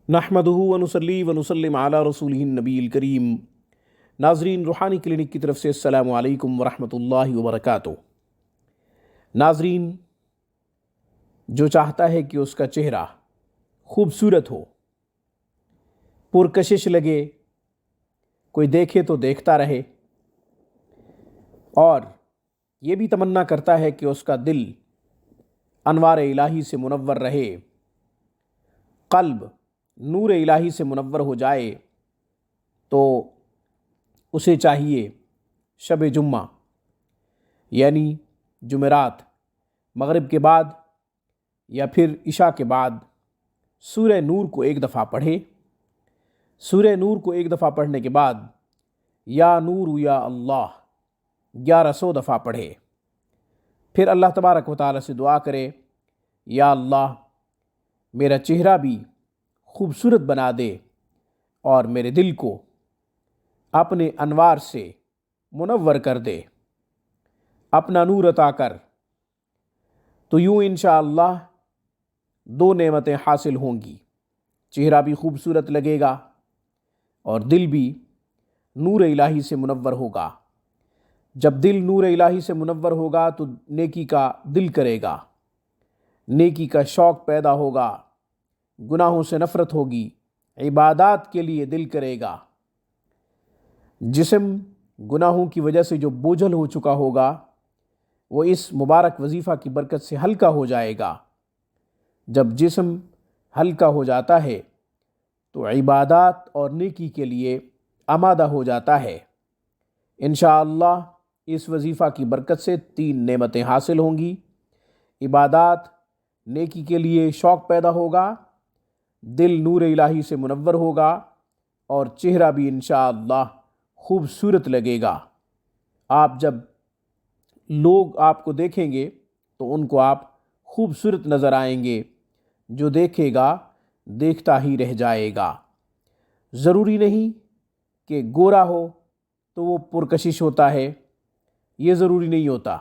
نحمدہ ونصلی ونسلم علی رسولہ النبی الکریم۔ ناظرین، روحانی کلینک کی طرف سے السلام علیکم ورحمۃ اللہ وبرکاتہ۔ ناظرین، جو چاہتا ہے کہ اس کا چہرہ خوبصورت ہو، پرکشش لگے، کوئی دیکھے تو دیکھتا رہے، اور یہ بھی تمنا کرتا ہے کہ اس کا دل انوار الہی سے منور رہے، قلب نور الہی سے منور ہو جائے، تو اسے چاہیے شب جمعہ یعنی جمعرات مغرب کے بعد یا پھر عشاء کے بعد سورہ نور کو ایک دفعہ پڑھے۔ سورہ نور کو ایک دفعہ پڑھنے کے بعد یا نور یا اللہ 1100 دفعہ پڑھے۔ پھر اللہ تبارک و تعالیٰ سے دعا کرے، یا اللہ میرا چہرہ بھی خوبصورت بنا دے اور میرے دل کو اپنے انوار سے منور کر دے، اپنا نور عطا کر، تو یوں انشاءاللہ 2 نعمتیں حاصل ہوں گی، چہرہ بھی خوبصورت لگے گا اور دل بھی نور الہی سے منور ہوگا۔ جب دل نور الہی سے منور ہوگا تو نیکی کا دل کرے گا، نیکی کا شوق پیدا ہوگا، گناہوں سے نفرت ہوگی، عبادات کے لیے دل کرے گا، جسم گناہوں کی وجہ سے جو بوجھل ہو چکا ہوگا وہ اس مبارک وظیفہ کی برکت سے ہلکا ہو جائے گا۔ جب جسم ہلکا ہو جاتا ہے تو عبادات اور نیکی کے لیے آمادہ ہو جاتا ہے۔ انشاءاللہ اس وظیفہ کی برکت سے 3 نعمتیں حاصل ہوں گی، عبادات، نیکی کے لیے شوق پیدا ہوگا، دل نور الہی سے منور ہوگا، اور چہرہ بھی انشاءاللہ خوبصورت لگے گا۔ آپ جب لوگ آپ کو دیکھیں گے تو ان کو آپ خوبصورت نظر آئیں گے، جو دیکھے گا دیکھتا ہی رہ جائے گا۔ ضروری نہیں کہ گورا ہو تو وہ پرکشش ہوتا ہے، یہ ضروری نہیں ہوتا۔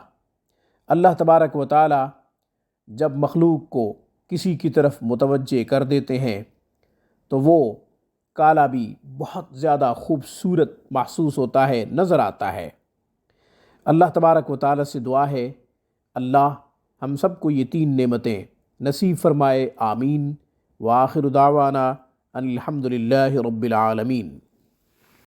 اللہ تبارک و تعالی جب مخلوق کو کسی کی طرف متوجہ کر دیتے ہیں تو وہ کالا بھی بہت زیادہ خوبصورت محسوس ہوتا ہے، نظر آتا ہے۔ اللہ تبارک و تعالی سے دعا ہے اللہ ہم سب کو یہ 3 نعمتیں نصیب فرمائے، آمین۔ وآخر دعوانا ان الحمد للہ رب العالمین۔